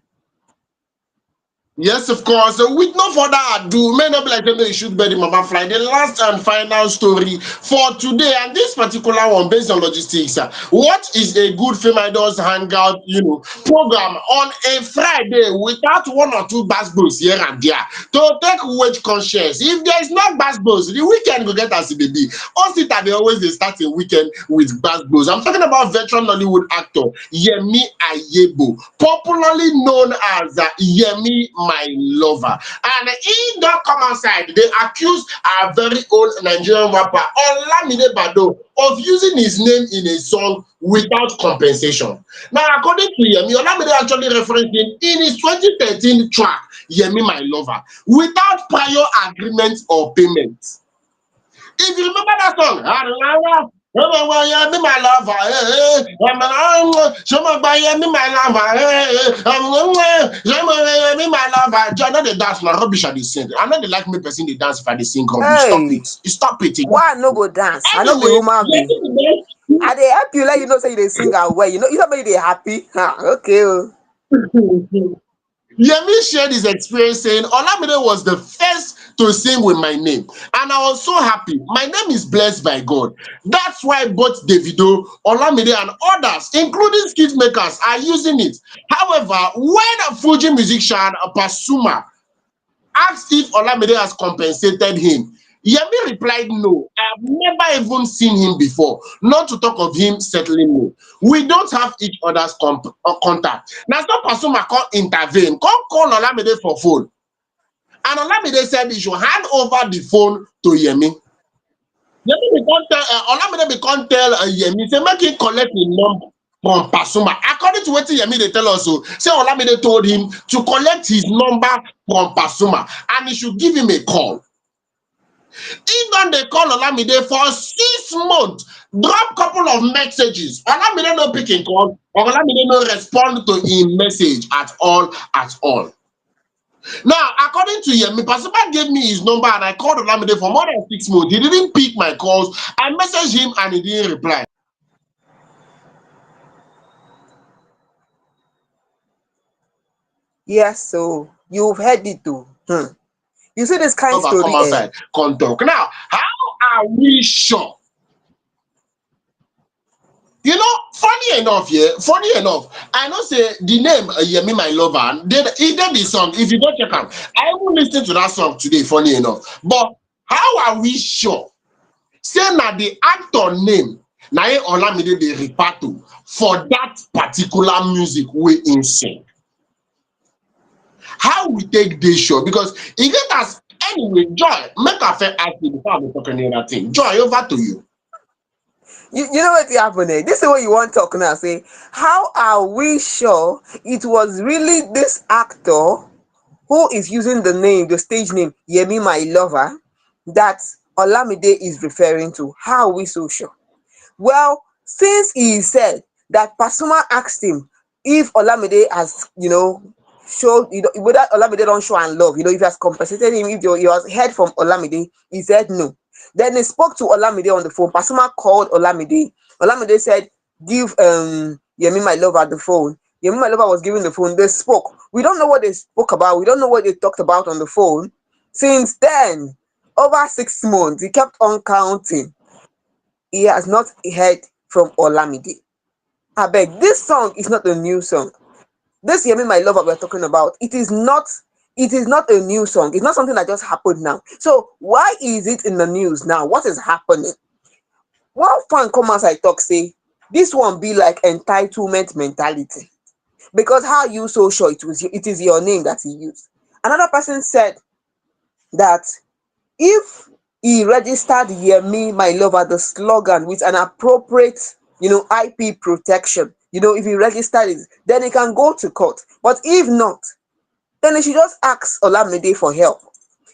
Yes, of course. So with no further ado, may not be like them they should bury Mama Fly. The last and final story for today, and this particular one based on logistics. What is a good FameIdols Hangout, program on a Friday without one or two basketballs here and there to take weight conscious? If there is no basketballs, the weekend will get as it may be. Osita they always they start a weekend with basketballs. I'm talking about veteran Nollywood actor Yemi Ayebo, popularly known as Yemi My Lover, and he don't come outside. They accuse our very old Nigerian rapper Olamide of using his name in a song without compensation. Now, according to Yemi, Olamide actually referenced him in his 2013 track Yemi My Lover without prior agreement or payment. If you remember that song, Yemi My Lover, Yemi My Lover. I know the dance na rubbish at the sing. I know they like me person they dance if I dey sing rubbish. Stop Hey, it. Stop it. why I no go dance? I no be Anyway, human being. I dey help you let you know say you dey sing am well. You somebody dey happy. Okay o. Yemi shared his experience saying Olamide was the first to sing with my name. And I was so happy. My name is blessed by God. That's why both Davido, Olamide, and others, including skit makers, are using it. However, when a Fuji musician, Pasuma, asked if Olamide has compensated him, Yemi replied, no, I have never even seen him before, not to talk of him settling me. We don't have each other's contact. Now, so Pasuma can't intervene, can't call Olamide for phone. And Olamide said he should hand over the phone to Yemi. Yemi become tell, Olamide become tell Yemi, say make him collect the number from Pasuma. According to what Yemi they tell us, say Olamide told him to collect his number from Pasuma and he should give him a call. Even they call Olamide for 6 months, drop couple of messages. Olamide no pick and call, or Olamide no respond to his message at all, at all. Now, according to Yemi, Pasuma gave me his number and I called Olamide for more than 6 months. He didn't pick my calls. I messaged him and he didn't reply. Yes, so you've heard it too. You see this kind of Come story, outside, come talk. Now, how are we sure? You know, funny enough, I know say the name Yemi My Lover, he did the song. If you don't check out, I will listen to that song today, funny enough. But how are we sure? Say na the actor name, na Olamide dey refer to for that particular music we in sing. How we take this sure? Because e get as anyway, Joy, make a fair ask you before I go talk any other thing. Joy, over to you. You know what happened there? This is what you want to talk now. Say, how are we sure it was really this actor who is using the name, the stage name, Yemi My Lover, that Olamide is referring to? How are we so sure? Well, since he said that Pasuma asked him if Olamide has, showed, whether Olamide don't show and love, if he has compensated him, if he has heard from Olamide, he said no. Then he spoke to Olamide on the phone. Pasuma called Olamide. Olamide said, give Yemi My Lover the phone. Yemi My Lover was given the phone. They spoke. We don't know what they spoke about. We don't know what they talked about on the phone. Since then, over 6 months, he kept on counting. He has not heard from Olamide. I beg, this song is not a new song. This Yemi My Lover we're talking about, it is not a new song. It's not something that just happened now. So why is it in the news now? What is happening? One fan come as I talk say, this one be like entitlement mentality. Because how you so sure it is your name that he used? Another person said that if he registered Yemi My Lover, the slogan, with an appropriate, IP protection, if he registered it, then he can go to court. But if not, then he should just ask Olamide for help.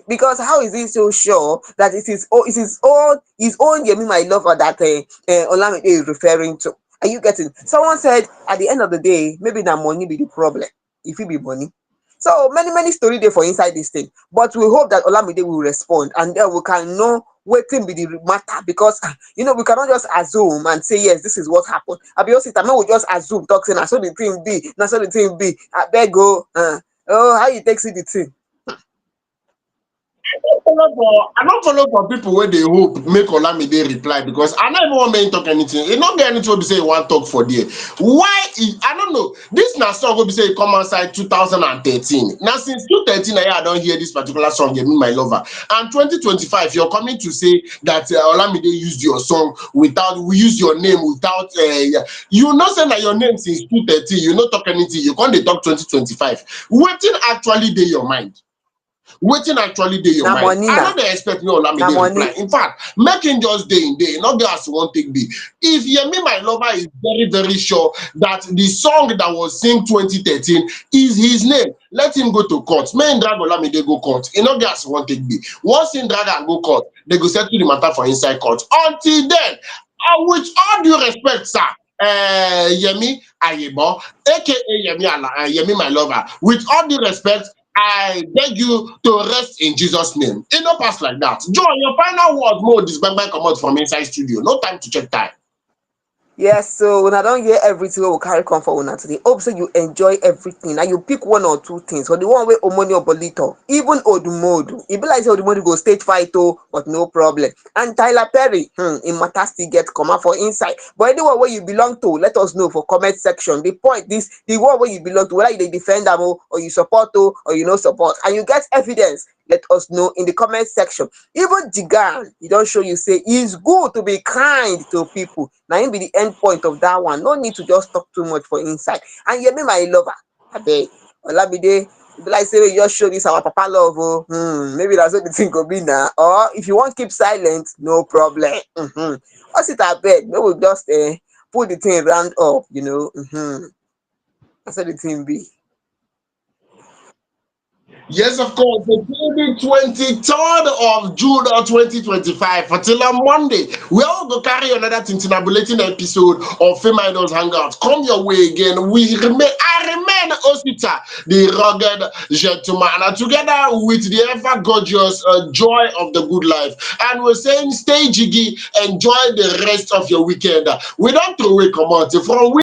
Because how is he so sure that it is his own Yemi My Lover that Olamide is referring to? Are you getting? Someone said at the end of the day, maybe that money be the problem. If it be money. So many story there for inside this thing. But we hope that Olamide will respond and then we can know what thing be the matter, because we cannot just assume and say yes, this is what happened. Abiosi Tame will just assume, talk saying, so the thing be, so the thing be. I beg go. How you take see the thing? I don't follow for people where they hope make Olamide reply, because I don't even want me talk anything. You not get anything to say you want talk for there. Why I don't know. This na song will be say come outside 2013. Now since 2013 I don't hear this particular song, Yemi My Lover. And 2025 you're coming to say that Olamide used your song without, we use your name without you not saying that your name since 2013, you not talk anything, you can't talk 2025. Waiting actually dey your mind. Waiting actually dey your Na mind. money I na. know they expect me Olamide Na money. reply. In fact, making just day in day, not just one take be. If Yemi My Lover is very, very sure that the song that was sing 2013 is his name, let him go to court. May him drag Olamide go court. E not just one take be. Once him drag and go court, they go settle the matter for inside court. Until then, with all due respect, sir, Yemi Ayebo, aka Yemi My Lover, with all due respect, I beg you to rest in Jesus' name. It no pass like that. Joe, your final word more this bang come out from inside studio. No time to check time. Yes, so una don hear everything wey we carry come for una today. Hope say you enjoy everything and you pick one or two things. For the one wey Omoni Oboli talk, even Odumodu, e be like say Odumodu go stage fight o, but no problem. And Tyler Perry, im matter still get comot for inside. But anyone wey you belong to, let us know for comment section. The point is the one wey you belong to, whether you dey defend am o, or you support o, or you no support, and you get evidence, let us know in the comment section. Even Jigan, e don show you say its good to be kind to people. Na im be the end point of that one. No need to just talk too much for inside. And Yemi My Lover, abeg, Olamide, e be like say make you just show this our papa love o. Maybe na so the thing go be na. Or if you wan keep silent, no problem. Just sit abeg, make we just put the thing round up, you know. Na so the thing be. Yes, of course. The 23rd of June 2025, for till on Monday, we all go carry another tintinabulating episode of FameIdols Hangout. Come your way again. I remain Osita, the rugged gentleman, and together with the ever gorgeous joy of the good life. And we're saying, stay jiggy, enjoy the rest of your weekend. We don't throw away commodity from